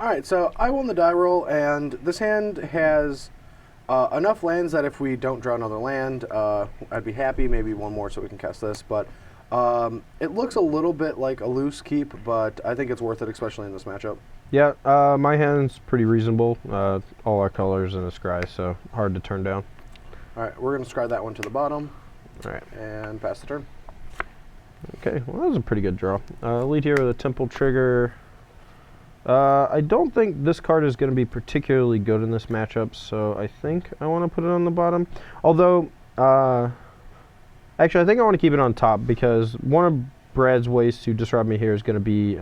All right, so I won the die roll, and this hand has enough lands that if we don't draw another land, I'd be happy. Maybe one more so we can cast this, but it looks a little bit like a loose keep, but I think it's worth it, especially in this matchup. Yeah, my hand's pretty reasonable. All our colors and a scry, so hard to turn down. All right, we're going to scry that one to the bottom. All right. And pass the turn. Okay, well, that was a pretty good draw. Lead here with a Temple Trigger. I don't think this card is going to be particularly good in this matchup, so I think I want to put it on the bottom. Although, actually, I think I want to keep it on top because one of Brad's ways to disrupt me here is going to be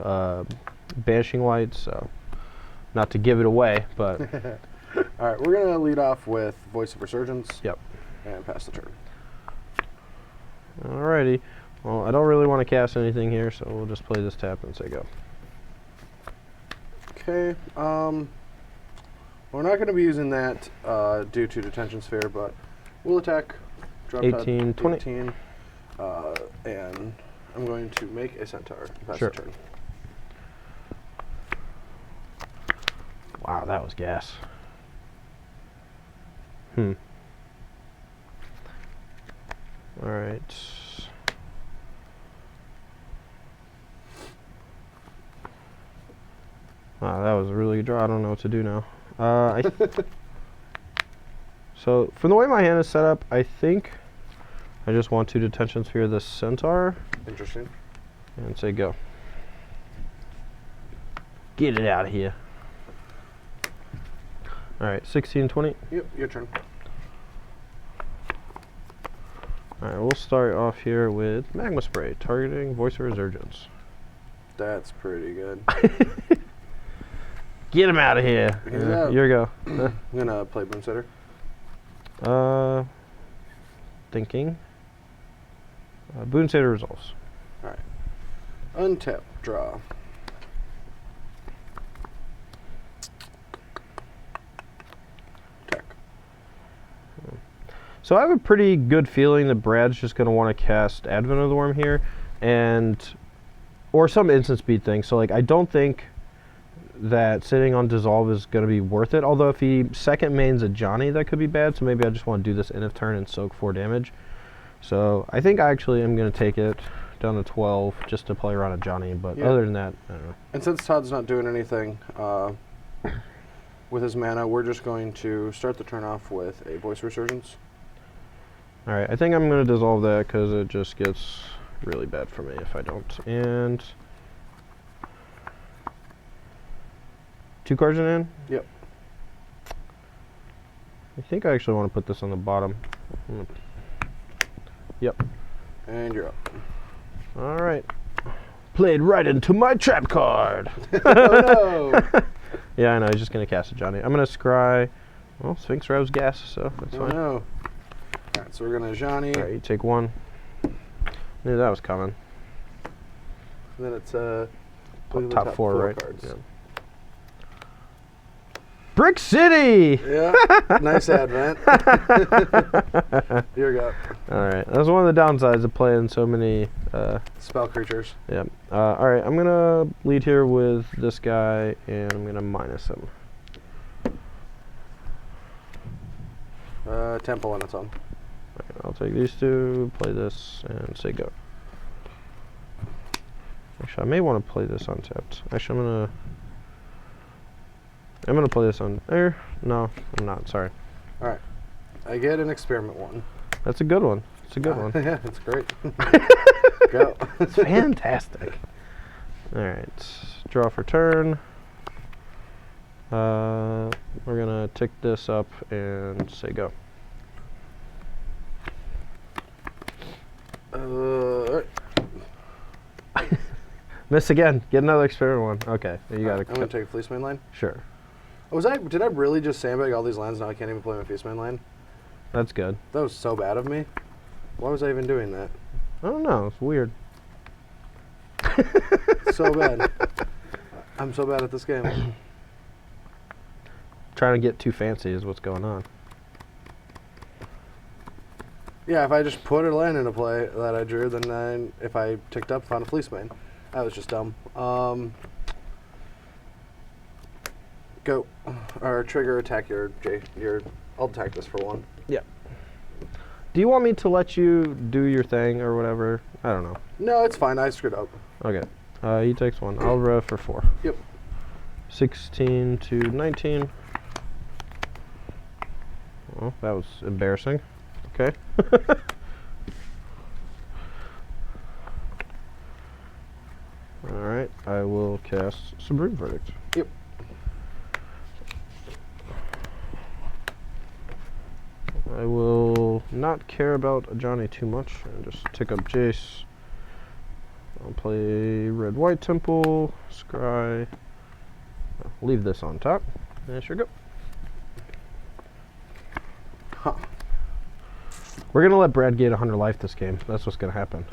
Banishing Light, so not to give it away, but... All right, we're going to lead off with Voice of Resurgence. Yep. And pass the turn. Alrighty. Well, I don't really want to cast anything here, so we'll just play this tap and say go. Okay. We're not going to be using that due to Detention Sphere, but we'll attack. Drop 18, 20. 18. And I'm going to make a Centaur and pass Sure. the turn. Wow, that was gas. Alright. Wow, that was a really good draw. I don't know what to do now. So, from the way my hand is set up, I think I just want to Detention Sphere the Centaur Interesting. and say go. Get it out of here. Alright, 16, 20. Yep, your turn. Alright, we'll start off here with Magma Spray, targeting Voice of Resurgence. That's pretty good. Get him out of here. Here we go. I'm going to play Boomsetter. Thinking. Boonsader resolves. All right. Untap, draw. Attack. So I have a pretty good feeling that Brad's just going to want to cast Advent of the Worm here, or some instant speed thing. So like I don't think that sitting on Dissolve is going to be worth it. Although if he second mains a Johnny, that could be bad. So maybe I just want to do this end of turn and soak 4 damage. So I think I actually am going to take it down to 12 just to play around a Johnny. But other than that, I don't know. And since Todd's not doing anything with his mana, we're just going to start the turn off with a Voice Resurgence. All right, I think I'm going to dissolve that because it just gets really bad for me if I don't. And 2 cards in hand? Yep. I think I actually want to put this on the bottom. Yep. And you're up. All right. Played right into my trap card. Oh no! Yeah, I know. He's just going to cast a Johnny. I'm going to scry. Well, Sphinx Rose gas, so that's fine. No. All right, so we're going to Johnny. All right, you take 1. Knew that was coming. And then it's Top 4, right? Cards. Yeah. Brick City! Yeah, nice Advent. Here we go. Alright, that's one of the downsides of playing so many... Spell creatures. Yeah. Alright, I'm going to lead here with this guy, and I'm going to minus him. Temple on its own. Right, I'll take these 2, play this, and say go. Actually, I may want to play this untapped. Actually, I'm gonna play this on there. No, I'm not. Sorry. All right. I get an experiment 1. That's a good one. It's a good one. Yeah, it's great. Go. It's fantastic. All right. Draw for turn. We're gonna tick this up and say go. All right. Miss again. Get another experiment 1. Okay. You got I'm gonna take a Fleece Main line. Sure. Oh, did I really just sandbag all these lands? Now I can't even play my Fleece Main line. That's good. That was so bad of me. Why was I even doing that? I don't know. It's weird. So bad. I'm so bad at this game. Trying to get too fancy is what's going on. Yeah, if I just put a land into play that I drew, then if I ticked up, found a Fleece Main. That was just dumb. Go. Or trigger attack your I'll attack this for 1. Yeah. Do you want me to let you do your thing or whatever? I don't know. No, it's fine. I screwed up. Okay. He takes 1. I'll rev for 4. Yep. 16 to 19. Well, that was embarrassing. Okay. Alright, I will cast Supreme Verdict. Yep. I will not care about Johnny too much and just tick up Jace. I'll play Red-White Temple, Scry. Leave this on top. There you go. Huh. We're going to let Brad get 100 life this game. That's what's going to happen.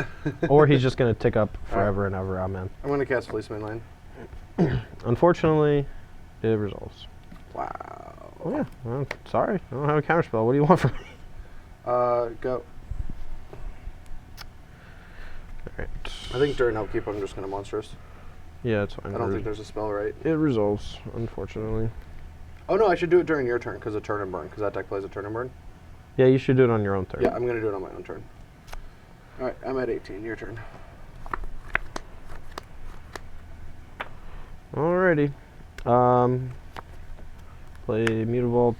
Or he's just going to tick up forever and ever. Amen. I'm going to cast Policeman Lane. Unfortunately, it resolves. Wow. Oh, yeah. Well, sorry. I don't have a counterspell. What do you want from me? Go. Alright. I think during upkeep I'm just going to Monstrous. Yeah, it's fine. I don't think there's a spell, right? It resolves, unfortunately. Oh, no, I should do it during your turn because of Turn and Burn, because that deck plays a Turn and Burn. Yeah, you should do it on your own turn. Yeah, I'm going to do it on my own turn. Alright, I'm at 18. Your turn. Alrighty. Play Mutavault,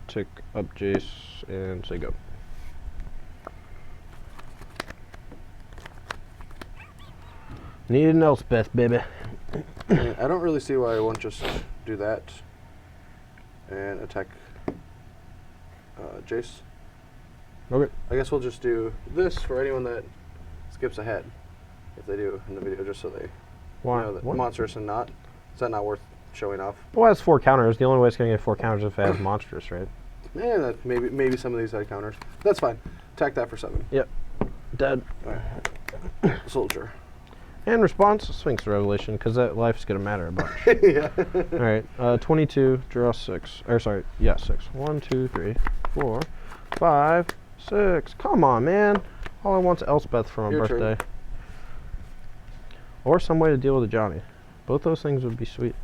tick up Jace, and say go. Need an Elspeth, baby. I don't really see why I won't just do that and attack Jace. Okay. I guess we'll just do this for anyone that skips ahead, if they do in the video, just so they know that What? Monstrous and not. Is that not worth showing off? Well, it has 4 counters. The only way it's going to get 4 counters is if it has monstrous, right? Yeah, that maybe some of these had counters. That's fine. Attack that for 7. Yep. Dead. Alright. Soldier. And response, Sphinx Revelation, because that life's going to matter a bunch. Yeah. Alright, 22, draw 6. Or, sorry, yeah, 6. 1, 2, 3, 4, 5, 6. Come on, man. All I want's Elspeth for my Your birthday. turn. Or some way to deal with a Johnny. Both those things would be sweet.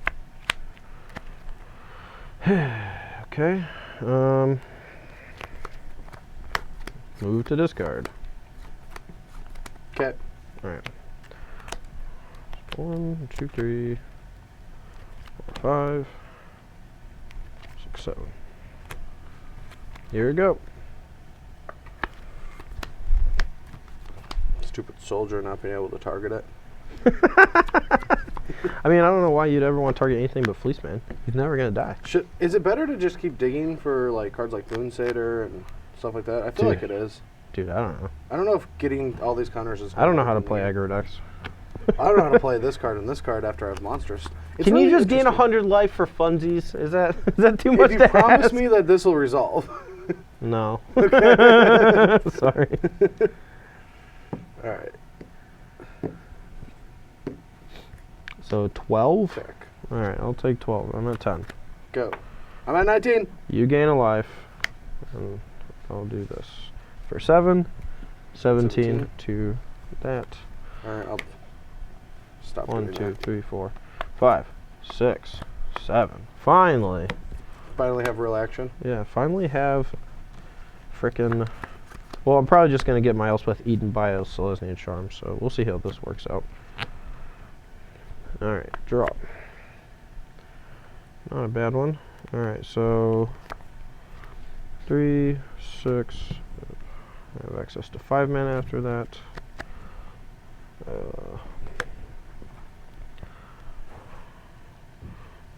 Okay. Move to discard. Okay. Alright. 1, 2, 3, 4, 5, 6, 7. Here we go. Stupid soldier not being able to target it. I mean, I don't know why you'd ever want to target anything but Fleece Man. He's never going to die. Is it better to just keep digging for like cards like Moonsatyr and stuff like that? I feel like it is. Dude, I don't know. I don't know if getting all these counters is. I don't know how to play aggro decks. I don't know how to play this card and this card after I have Monstrous. Can you just gain 100 life for funsies? Is that too much if to you promise ask? me that this will resolve. No. Sorry. All right. So 12? Check. Alright, I'll take 12. I'm at 10. Go. I'm at 19. You gain a life. And I'll do this. For 7, 17 to that. All right, I'll stop. 1, doing 2, that. 3, 4, 5, 6, 7. Finally. Finally have real action. Yeah, finally have frickin'. Well, I'm probably just going to get my Elspeth eaten by a Selesnya Charm, so we'll see how this works out. Alright, drop. Not a bad one. Alright, so 3, 6. I have access to 5 mana after that.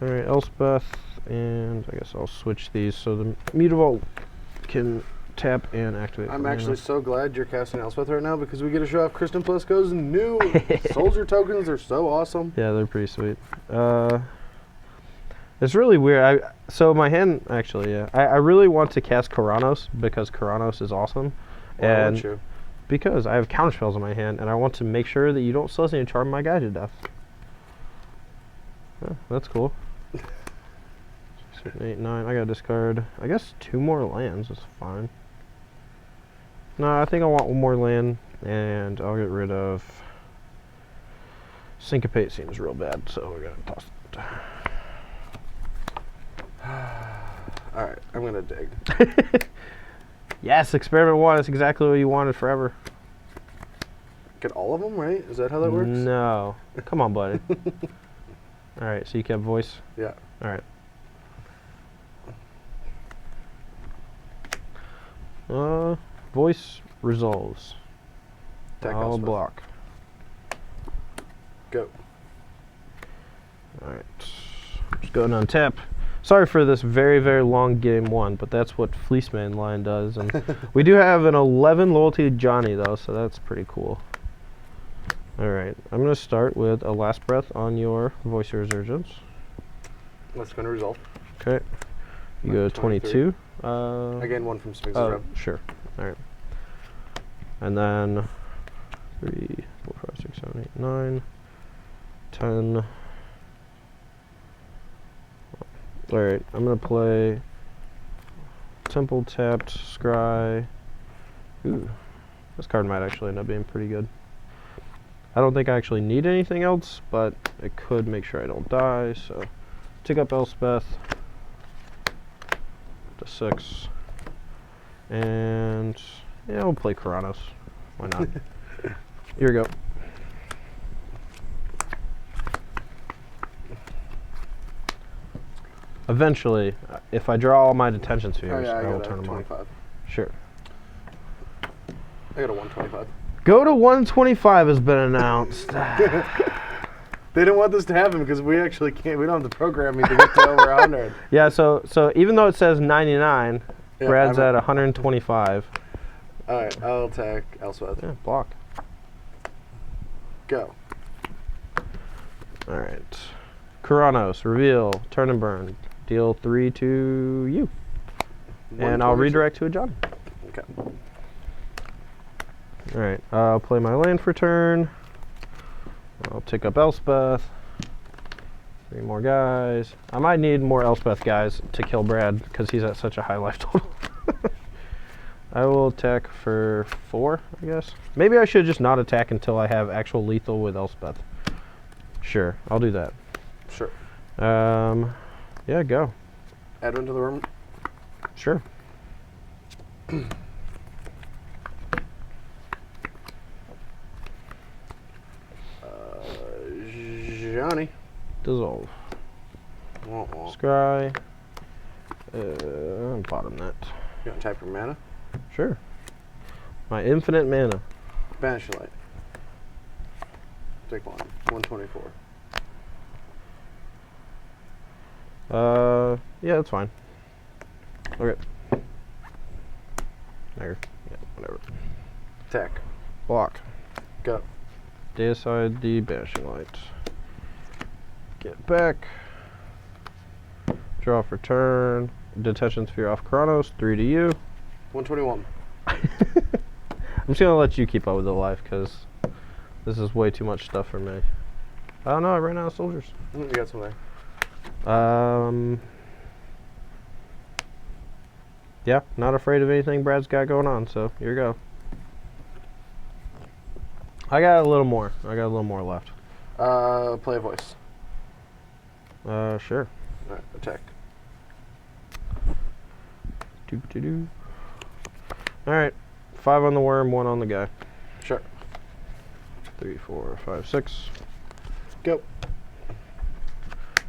Alright, Elspeth, and I guess I'll switch these so the Mutavault can tap and activate. I'm actually so glad you're casting Elspeth right now because we get to show off Kristen Plesko's new soldier tokens. They're so awesome. Yeah, they're pretty sweet. It's really weird. So my hand, actually, yeah. I really want to cast Karanos because Karanos is awesome. Why wouldn't you? Because I have counterspells in my hand, and I want to make sure that you don't Selesnya Charm my guy to death. Oh, that's cool. 7, 8, 9. I gotta discard, I guess, 2 more lands is fine. No, I think I want 1 more land, and I'll get rid of Syncopate. Seems real bad, so we're gonna toss it. All right, I'm gonna dig. Yes, experiment 1. That's exactly what you wanted forever. Get all of them, right? Is that how that works? No. Come on, buddy. All right, so you kept voice? Yeah. All right. Voice resolves. Attack I'll Elspeth. block. Go. All right. Just go and untap. Sorry for this very, very long game 1, but that's what Fleeceman line does. And we do have an 11 loyalty Johnny, though, so that's pretty cool. All right. I'm going to start with a last breath on your Voice Resurgence. That's going to resolve. Okay. You go to 22. I gain 1 from Sphinx's Oh, Rub. sure. All right. And then 3, 4, 5, 6, 7, 8, 9, 10. All right, I'm gonna play Temple tapped Scry. Ooh, this card might actually end up being pretty good. I don't think I actually need anything else, but it could make sure I don't die. So, take up Elspeth to 6, and yeah, we'll play Karanos. Why not? Here we go. Eventually, if I draw all my detention spheres, I I will got turn a them on. 25. Sure. I got a 125. Go to 125 has been announced. They didn't want this to happen because we actually can't. We don't have the programming to get to over 100. Yeah, so even though it says 99, Yeah, Brad's I'm at 125. All right, I'll attack Elspeth. Yeah, block. Go. All right. Karanos, reveal, turn and burn. Deal 3 to you. And I'll 126. redirect to a John. Okay. All right, I'll play my land for turn. I'll take up Elspeth. 3 more guys. I might need more Elspeth guys to kill Brad because he's at such a high life total. I will attack for 4, I guess. Maybe I should just not attack until I have actual lethal with Elspeth. Sure, I'll do that. Sure. Yeah, go. Add 1 to the room. Sure. Johnny. Dissolve. Wah, wah. Scry. Bottom that. You want to type your mana? Sure. My infinite mana. Banish your light. Take 1. 124. Yeah, that's fine. Okay. There. Yeah, whatever. Attack. Block. Go. Deicide the Banishing Light. Get back. Draw for turn. Detention Sphere off Karanos. 3 to you. 121. I'm just gonna let you keep up with the life because this is way too much stuff for me. I don't know. I ran out of soldiers. You got some there. Yeah, not afraid of anything Brad's got going on. So here you go. I got a little more. Left. Play a voice. Sure. All right, attack. Doo-doo-doo. All right, 5 on the worm, 1 on the guy. Sure. 3, 4, 5, 6. Go.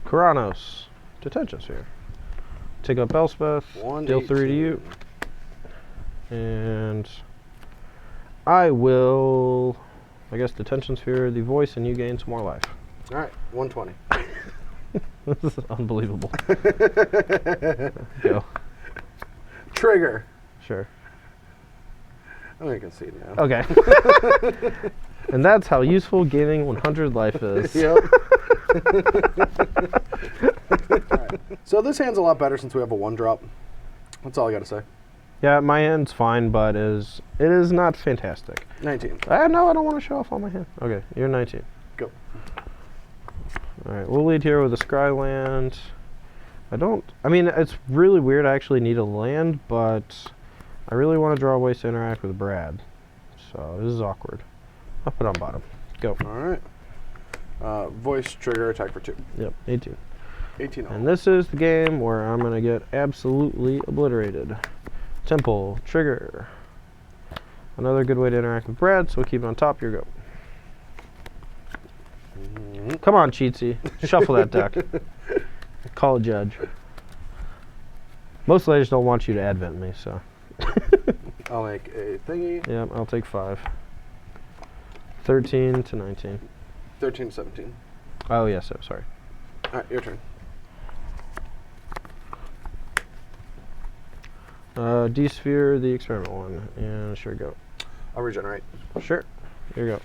Karanos, detention sphere. Take up Elspeth. Deal 3 to you. And I will, I guess, detention sphere the voice, and you gain some more life. All right, 120. This is unbelievable. Go. Trigger. Sure. I think I can see it now. Okay. And that's how useful gaining 100 life is. Yep. Alright. So this hand's a lot better since we have a 1-drop. That's all I gotta say. Yeah, my hand's fine, but it is not fantastic. 19. No, I don't want to show off all my hand. Okay, you're 19. Go. All right, we'll lead here with a Scry land. I mean, it's really weird. I actually need a land, but I really want to draw ways to interact with Brad. So this is awkward. I'll put it on bottom. Go. Alright. Voice trigger, attack for 2. Yep, 18. 18. And this is the game where I'm going to get absolutely obliterated. Temple, trigger. Another good way to interact with Brad, so we'll keep it on top. Here we go. Come on, Cheatsy. Shuffle that deck. Call a judge. Mostly I just don't want you to advent me, so. I'll make a thingy. Yep, I'll take 5. 13 to 19. 13 to 17. Oh, yes, sorry. Alright, your turn. D-Sphere, the experiment one. And sure go. I'll regenerate. Sure. Here you go.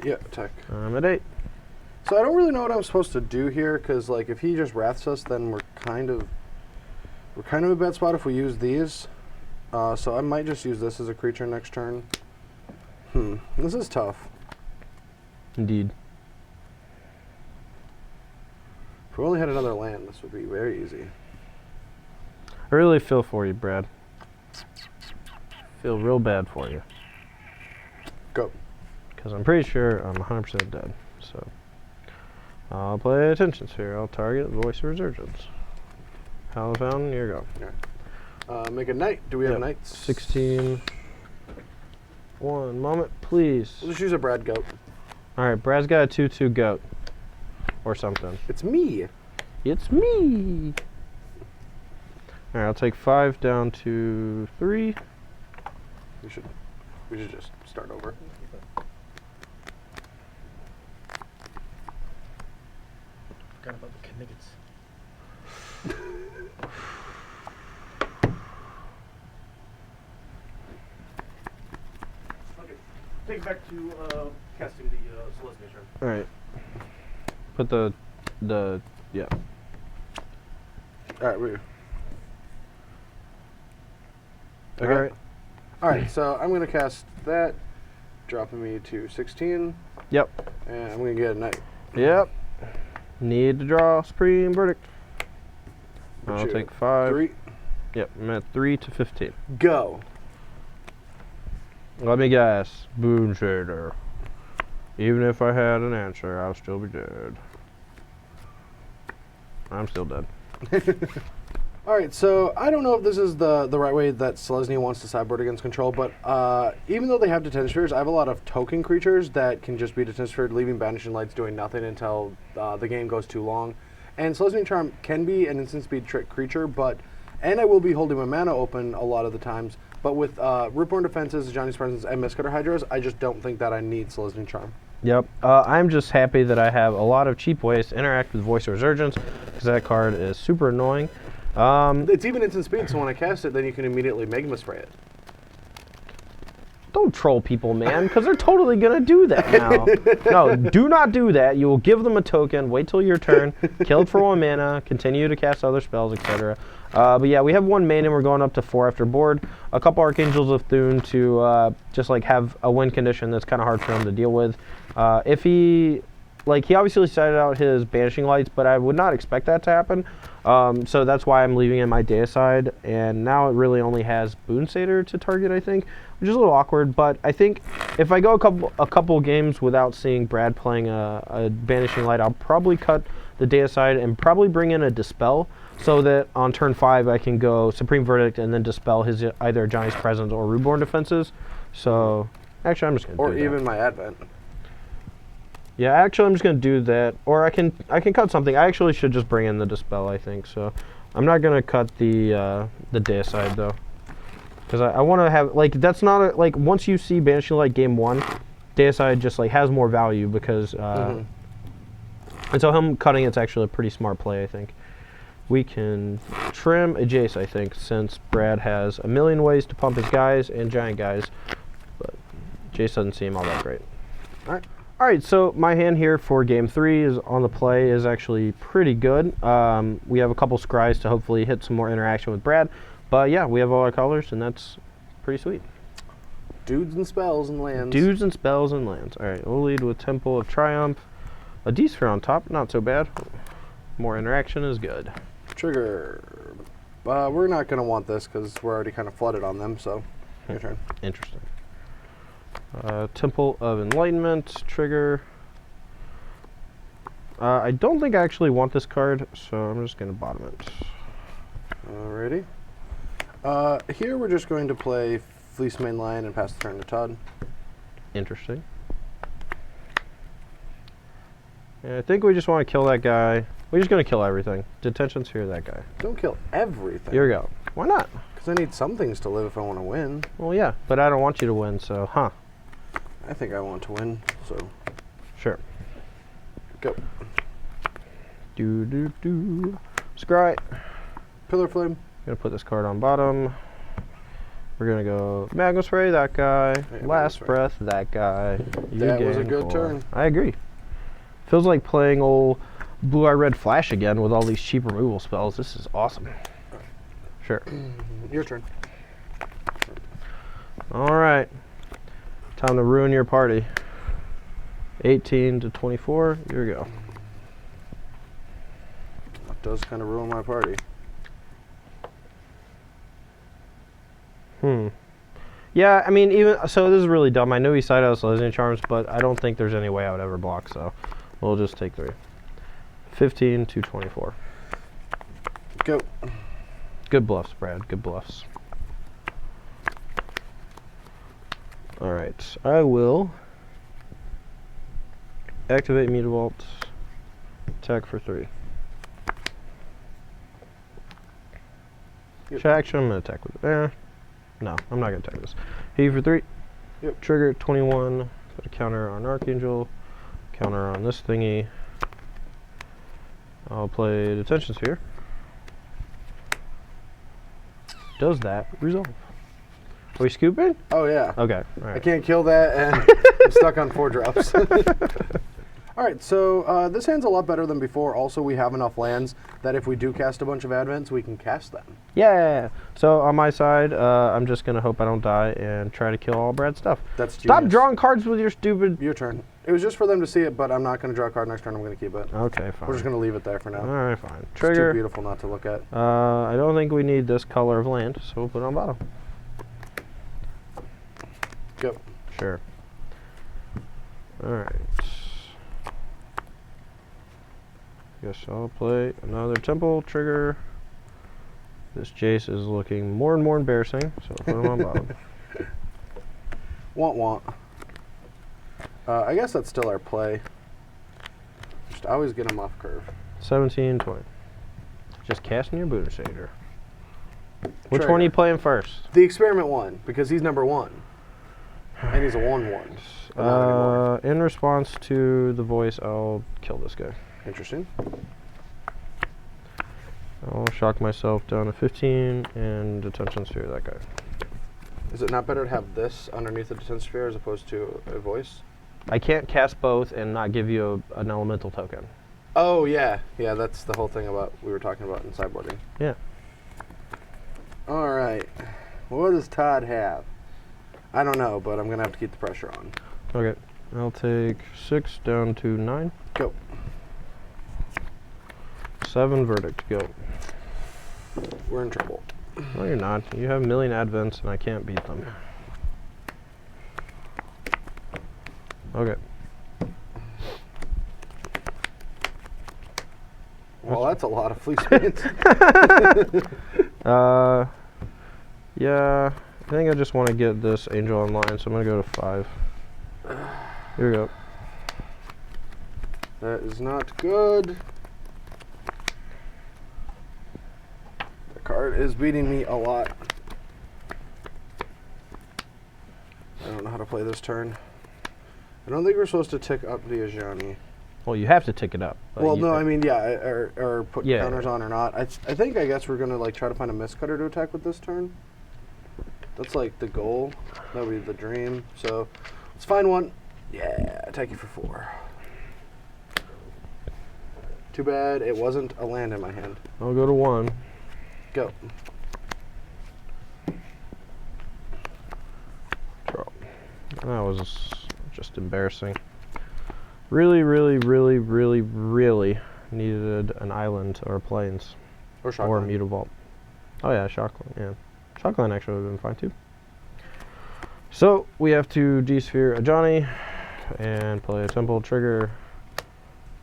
Yeah, attack. I'm at 8. So I don't really know what I'm supposed to do here, because like if he just wraths us, then we're kind of a bad spot if we use these. So I might just use this as a creature next turn. This is tough. Indeed. If we only had another land, this would be very easy. I really feel for you, Brad. Feel real bad for you. Go. Because I'm pretty sure I'm 100% dead. So I'll play Attention Sphere. I'll target Voice of Resurgence. Hollow Fountain, here you go. Okay. Make a knight. Do we have knights? 16. One moment, please. We'll just use a Brad goat. Alright, Brad's got a 2/2 goat. Or something. It's me. It's me. Alright, I'll take 5 down to 3. We should just start over. Forgot about the Kniggets. Okay, take it back to casting the Celestia turn. Alright. Put the yeah. Alright, we. Okay. Alright. Alright, so I'm gonna cast that, dropping me to 16. Yep. And I'm gonna get a knight. Yep. Need to draw Supreme Verdict. I'll Shoot. take 5. 3. Yep, I'm at 3 to 15. Go. Let me guess. Boon Shader. Even if I had an answer, I'll still be dead. I'm still dead. Alright, so I don't know if this is the right way that Selesnya wants to sideboard against control, but even though they have Detention Spheres, I have a lot of token creatures that can just be Detention Sphered, leaving Banishing Lights doing nothing until the game goes too long. And Selesnya Charm can be an instant speed trick creature, and I will be holding my mana open a lot of the times, but with Rootborn Defenses, Johnny's Presence, and Mistcutter Hydras, I just don't think that I need Selesnya Charm. Yep. I'm just happy that I have a lot of cheap ways to interact with Voice of Resurgence, because that card is super annoying. It's even instant speed, so when I cast it, then you can immediately Magma Spray it. Don't troll people, man, because they're totally going to do that now. No, do not do that. You will give them a token, wait till your turn, kill it for 1 mana, continue to cast other spells, etc. But yeah, we have 1 main and we're going up to 4 after board. A couple Archangels of Thune to just like have a win condition that's kind of hard for him to deal with. If he obviously decided out his Banishing Lights, but I would not expect that to happen. So that's why I'm leaving in my Deicide, and now it really only has Boon Satyr to target, I think, which is a little awkward, but I think if I go a couple games without seeing Brad playing a Banishing Light, I'll probably cut the Deicide and probably bring in a Dispel, so that on turn 5 I can go Supreme Verdict and then Dispel his either Johnny's Presence or Rootborn Defenses. So, actually I'm just going to do that. Or even my Advent. Yeah, actually, I'm just going to do that. Or I can cut something. I actually should just bring in the Dispel, I think. So I'm not going to cut the Deicide, though. Because I want to have, that's not, once you see Banishing Light game 1, Deicide just, has more value because, and so him cutting it's actually a pretty smart play, I think. We can trim a Jace, I think, since Brad has a million ways to pump his guys and giant guys. But Jace doesn't seem all that great. All right. Alright, so my hand here for game 3 is on the play is actually pretty good. We have a couple scries to hopefully hit some more interaction with Brad. But yeah, we have all our colors, and that's pretty sweet. Dudes and spells and lands. Dudes and spells and lands. Alright, we'll lead with Temple of Triumph. A D-Sphere on top, not so bad. More interaction is good. Trigger. We're not going to want this because we're already kind of flooded on them, so your turn. Interesting. Temple of Enlightenment, trigger. I don't think I actually want this card, so I'm just going to bottom it. Alrighty. Here we're just going to play Fleece Main Lion and pass the turn to Todd. Interesting. Yeah, I think we just want to kill that guy. We're just going to kill everything. Detention Sphere that guy. Don't kill everything. Here we go. Why not? Because I need some things to live if I want to win. Well, yeah, but I don't want you to win, so, huh. I think I want to win, so Sure. go. Scry. Pillar Flame. Gonna put this card on bottom. We're gonna go Magma Spray, that guy. Yeah, Last Magma Spray. Breath, that guy. You That was a gain good 4. turn. I agree. Feels like playing old Blue-Eye Red Flash again with all these cheap removal spells. This is awesome. Sure. Your turn. Alright. Time to ruin your party. 18 to 24. Here we go. That does kind of ruin my party. Yeah, I mean, even so, this is really dumb. I know he side out Celestial Charms, but I don't think there's any way I would ever block, so we'll just take 3. 15 to 24. Go. Good bluffs, Brad. Good bluffs. Alright, I will activate Mutavault, attack for 3. Yep. Actually, I'm going to attack with it. No, I'm not going to attack this. Hit for 3. Yep. Trigger 21. Put a counter on Archangel. Counter on this thingy. I'll play Detention Sphere. Does that resolve? Are we scooping? Oh, yeah. Okay. All I right. can't kill that, and I'm stuck on 4 drops. All right, so this hand's a lot better than before. Also, we have enough lands that if we do cast a bunch of Advents, we can cast them. Yeah. So on my side, I'm just gonna hope I don't die and try to kill all Brad's stuff. That's Stop genius. drawing cards with your stupid. Your turn. It was just for them to see it, but I'm not going to draw a card next turn. I'm going to keep it. Okay, fine. We're just going to leave it there for now. All right, fine. It's too Trigger. beautiful not to look at. I don't think we need this color of land, so we'll put it on bottom. Go. Sure. All right. Guess I'll play another temple trigger. This Jace is looking more and more embarrassing, so put him on bottom. Want. I guess that's still our play. Just always get him off curve. 17, 20. Just casting your Buddha Satyr. Which Trigger. one are you playing first? The experiment one, because he's number 1. And he's a 1/1. But not anymore. In response to the voice, I'll kill this guy. Interesting. I'll shock myself down to 15 and Detention Sphere that guy. Is it not better to have this underneath the Detention Sphere as opposed to a voice? I can't cast both and not give you an elemental token. Oh, yeah. Yeah, that's the whole thing about we were talking about in sideboarding. Yeah. All right. What does Todd have? I don't know, but I'm going to have to keep the pressure on. Okay. I'll take 6 down to 9. Go. 7 Verdict. Go. We're in trouble. No, you're not. You have a million Advents and I can't beat them. Okay. Well, that's a lot of fleece paints. Yeah, I think I just want to get this Angel online, so I'm going to go to 5. Here we go. That is not good. The card is beating me a lot. I don't know how to play this turn. I don't think we're supposed to tick up the Ajani. Well, you have to tick it up. but Well, you- no, I mean, yeah, or put Yeah. counters on or not. I think, I guess we're going to, like, try to find a miscutter to attack with this turn. That's, like, the goal. That would be the dream. So, let's find one. Yeah, attack you for 4. Too bad it wasn't a land in my hand. I'll go to 1. Go. Draw. That was just embarrassing. Really, really, really, really, really needed an island or plains. Or Or a shotgun. Mutavault. Oh yeah, Shockland, yeah. Shockland actually would have been fine too. So we have to D-sphere a Johnny and play a Temple trigger.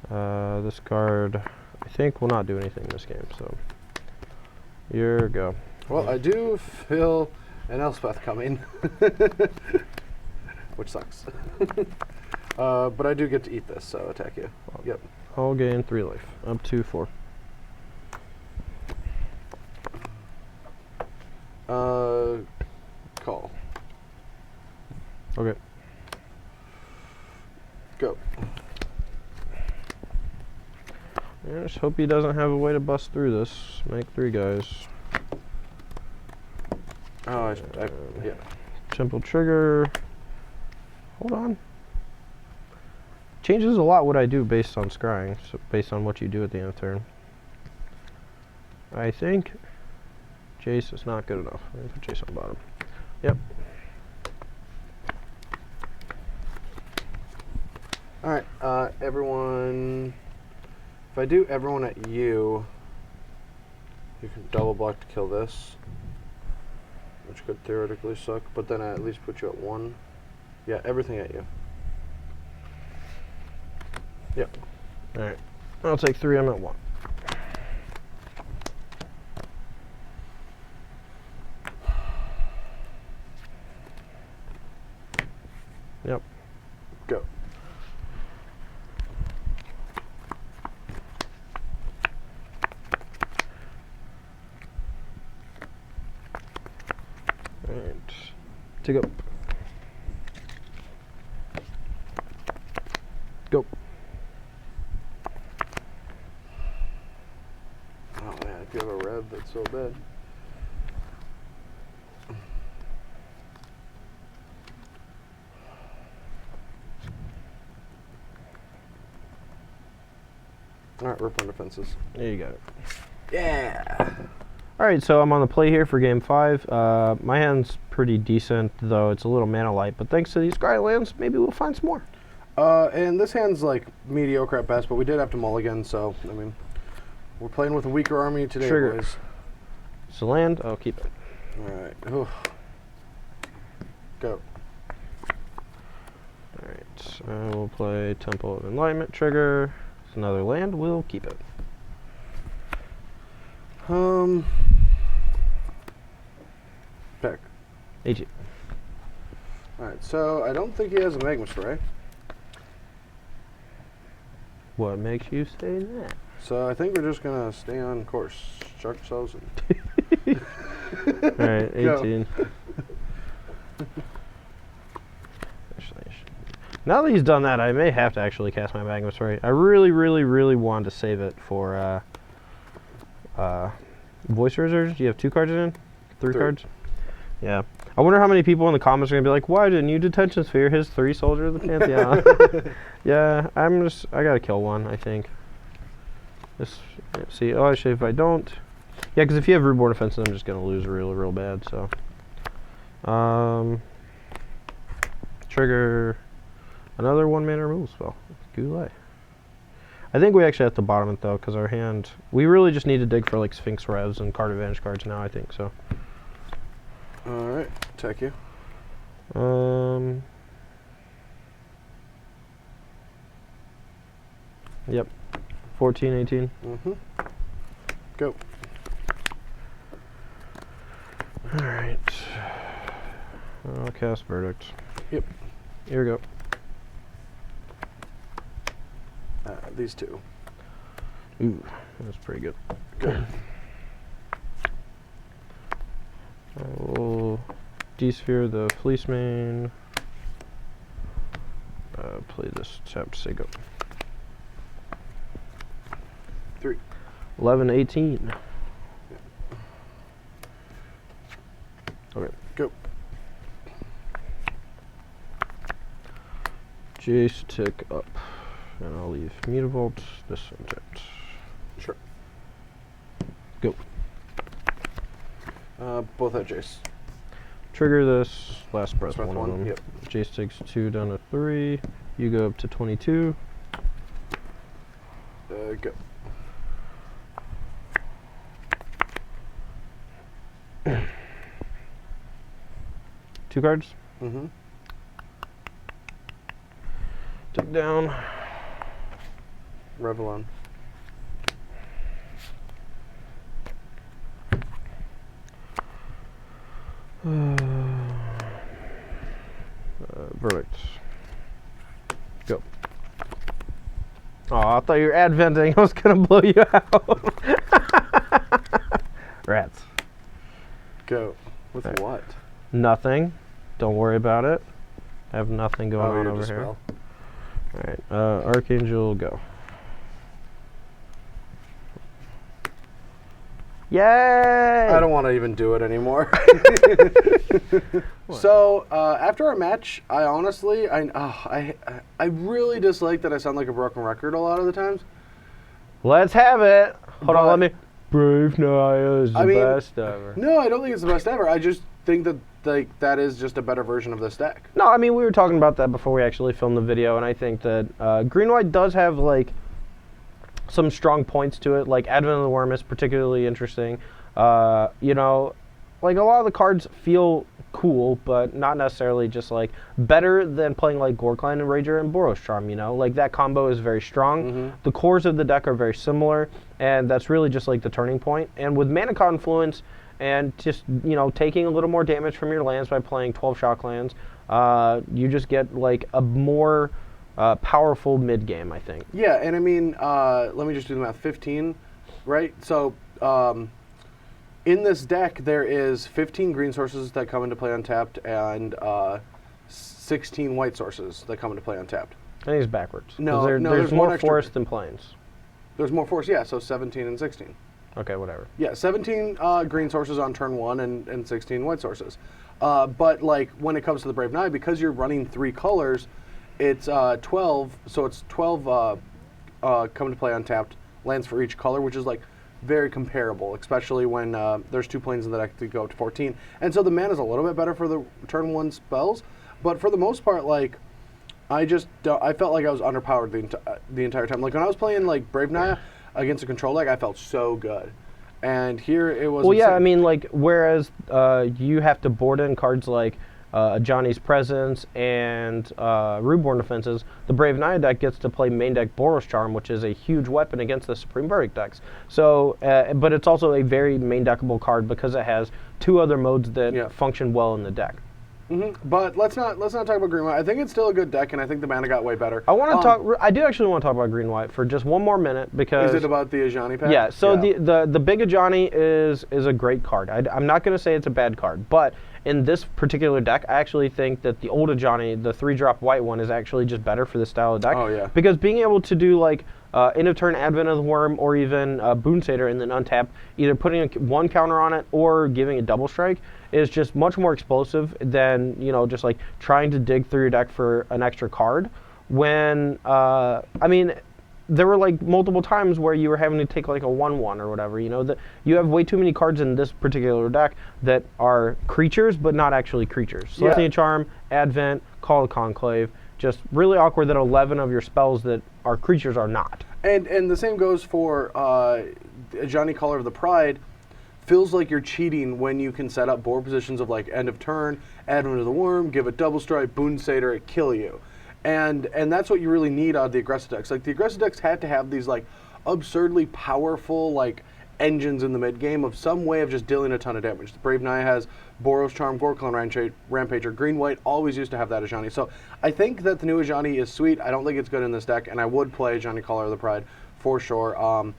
This card, I think, will not do anything in this game. So here go. Well, I do feel an Elspeth coming, which sucks. But I do get to eat this, so attack you. Yep. I'll gain 3 life, up to 4. Call. Okay. Go. I just hope he doesn't have a way to bust through this. Make 3 guys. Oh, yeah. Temple trigger. Hold on. Changes a lot what I do based on scrying, so based on what you do at the end of turn. I think Jace is not good enough. I'm going to put Jace on the bottom. Yep. Alright, everyone. If I do everyone at you, you can double block to kill this, which could theoretically suck, but then I at least put you at 1. Yeah, everything at you. Yep. Alright. I'll take 3, I'm at 1. Yep. Go. Alright. To go. Go. Oh man, if you have a red, that's so bad. Alright, rip on defenses. There you got it. Yeah! Alright, so I'm on the play here for game 5. My hand's pretty decent, though it's a little mana light, but thanks to these scry lands, maybe we'll find some more. And this hand's like mediocre at best, but we did have to mulligan, so, I mean, we're playing with a weaker army today, Trigger. boys. It's a land, I'll keep it. Alright. Oof. Go. Alright, I will play Temple of Enlightenment trigger. It's another land, we'll keep it. Pick. AG. Alright, so I don't think he has a Magma Spray. What makes you say that? So I think we're just gonna stay on course. Shark ourselves and Alright, 18. Now that he's done that, I may have to actually cast my Magma Spray. I really, really, really wanted to save it for Voice Reserves. Do you have 2 cards in? 3 cards? Yeah. I wonder how many people in the comments are going to be like, why didn't you Detention Sphere his 3 Soldier of the Pantheon? Yeah, I got to kill one, I think. Just, see, oh, actually, if I don't. Yeah, because if you have Reborn Offense, I'm just going to lose real, real bad, so. Trigger another 1-mana removal spell. Goulet. I think we actually have to bottom it, though, because our hand. We really just need to dig for, like, Sphinx Revs and card advantage cards now, I think, so. Alright, attack you. Yep. 14, 18. Mm-hmm. Go. Alright. I'll cast Verdict. Yep. Here we go. These 2. Ooh, that's pretty good. Go. I will D-sphere the Fleece Mane. Play this tap, say go. 3. 11, 18. Okay. Go. Jace tick up. And I'll leave Mutavault, this untapped. Sure. Go. Both at Jace. Trigger this, last breath, Breath one one, of them. yep. Jace takes 2 down to 3. You go up to 22. Go. Two cards? Mm-hmm. Take down. Revlon. Verdict. Go. Oh, I thought you were adventing. I was gonna blow you out. Rats. Go. With Okay. what? Nothing. Don't worry about it. I have nothing going on your over here. dispel. All right. Archangel, go. Yay! I don't want to even do it anymore. So after our match, I honestly, I really dislike that I sound like a broken record a lot of the times. Let's have it. Hold on, But- let me. Brave Naya is the I mean, best ever. No, I don't think it's the best ever. I just think that that is just a better version of this deck. No, I mean, we were talking about that before we actually filmed the video, and I think that Green-White does have, like, some strong points to it. Like, Advent of the Worm is particularly interesting. You know, like, a lot of the cards feel cool, but not necessarily just, like, better than playing, like, Gorkline and Rager and Boros Charm, you know? Like, that combo is very strong. Mm-hmm. The cores of the deck are very similar, and that's really just, like, the turning point. And with Mana Confluence and just, you know, taking a little more damage from your lands by playing 12 shock lands, you just get, like, a more powerful mid-game, I think. Yeah, and I mean, let me just do the math. 15, right? So in this deck, there is 15 green sources that come into play untapped and 16 white sources that come into play untapped. I think it's backwards. 'Cause No, there's there's more one extra- forest than plains. There's more force, yeah, so 17 and 16. Okay, whatever. Yeah, 17 green sources on turn 1 and 16 white sources. But, like, when it comes to the Brave Knight, because you're running 3 colors, it's 12, so it's 12 come to play untapped lands for each color, which is, like, very comparable, especially when there's 2 planes in the deck to go up to 14. And so the mana's a little bit better for the turn 1 spells, but for the most part, like, I felt like I was underpowered the entire time. Like, when I was playing, like, Brave Naya against a control deck, I felt so good. And here it was... Well, yeah, insane. I mean, like, whereas you have to board in cards like Johnny's Presence and Ruborn Defenses, the Brave Naya deck gets to play main deck Boros Charm, which is a huge weapon against the Supreme Verdict decks. So, but it's also a very main deckable card because it has 2 other modes that function well in the deck. Mm-hmm. But let's not talk about Green White. I think it's still a good deck, and I think the mana got way better. I want to talk. I do actually want to talk about Green White for just one more minute because Is it about the Ajani pack? yeah. So the big Ajani is a great card. I'm not going to say it's a bad card, but in this particular deck, I actually think that the old Ajani, the 3-drop white one, is actually just better for this style of deck. Oh, yeah. Because being able to do like end of turn Advent of the Worm or even Boon Satyr and then untap, either putting one counter on it or giving a double strike is just much more explosive than, you know, just like trying to dig through your deck for an extra card. When I mean, there were like multiple times where you were having to take like a 1/1 or whatever. You know, that you have way too many cards in this particular deck that are creatures but not actually creatures. Celestia Charm, Advent, Call of Conclave. Just really awkward that 11 of your spells that are creatures are not. And the same goes for Ajani Color of the Pride. Feels like you're cheating when you can set up board positions of like end of turn, Advent of the Worm, give a double strike, Boon Satyr, kill you. And that's what you really need out of the aggressive decks. Like, the aggressive decks had to have these like absurdly powerful like engines in the mid game of some way of just dealing a ton of damage. The Brave Naya has Boros Charm, Gorklan Rampager. Green White always used to have that Ajani. So I think that the new Ajani is sweet. I don't think it's good in this deck, and I would play Ajani Color of the Pride for sure.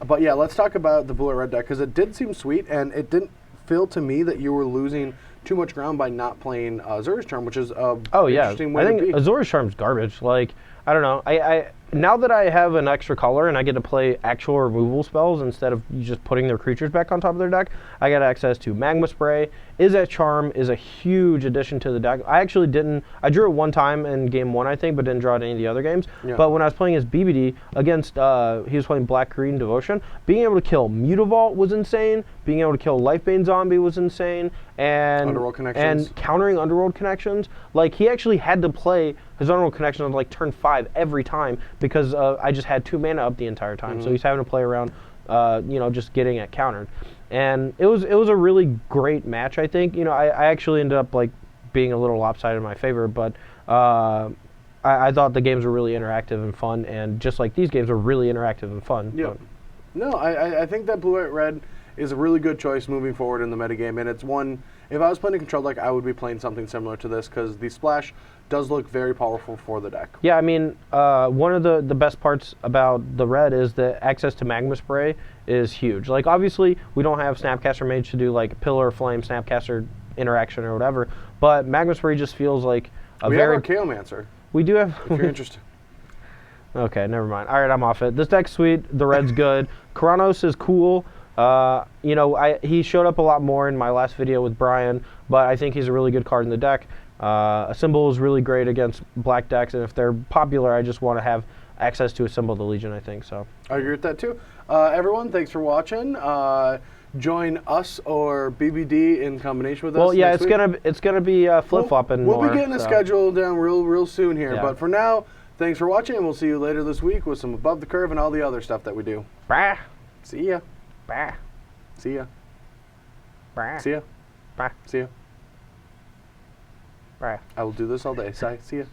But yeah, let's talk about the blue or red deck, because it did seem sweet, and it didn't feel to me that you were losing too much ground by not playing Azura's Charm, which is a interesting way I think to be. Azura's Charm's garbage. Like, I don't know. I now that I have an extra color and I get to play actual removal spells instead of just putting their creatures back on top of their deck, I got access to Magma Spray. Izzet Charm is a huge addition to the deck. I actually didn't. I drew it one time in game 1, I think, but didn't draw it in any of the other games. Yeah. But when I was playing as BBD against, he was playing Black Green Devotion. Being able to kill Mutavault was insane. Being able to kill Lifebane Zombie was insane. And Underworld Connections. And countering Underworld Connections. Like, he actually had to play his Underworld Connection on like turn 5 every time because I just had 2 mana up the entire time. So he's having to play around, you know, just getting it countered. And it was a really great match, I think. You know, I actually ended up like being a little lopsided in my favor, but I thought the games were really interactive and fun, and just like these games were really interactive and fun. Yeah. No, I think that blue, white, red is a really good choice moving forward in the metagame, and it's one, if I was playing a control deck, I would be playing something similar to this, because the splash does look very powerful for the deck. Yeah, I mean, one of the best parts about the red is that access to Magma Spray is huge. Like, obviously, we don't have Snapcaster Mage to do, like, Pillar, Flame, Snapcaster interaction or whatever, but Magma Spray just feels like a We very... have our Chaomancer, We do have... if you're interested. Okay, never mind. All right, I'm off it. This deck's sweet. The red's good. Karanos is cool. You know, he showed up a lot more in my last video with Brian, but I think he's a really good card in the deck. A symbol is really great against black decks, and if they're popular, I just want to have access to a symbol of the Legion, I think. So I agree with that too. Everyone, thanks for watching. Join us or BBD in combination with us. Well, yeah, next it's gonna be flip flopping. We'll be getting a schedule down real soon here. Yeah. But for now, thanks for watching, and we'll see you later this week with some Above the Curve and all the other stuff that we do. Bah. See ya. Bah. See ya. Bah. See ya. Bah. See ya. Bah. I will do this all day. See ya.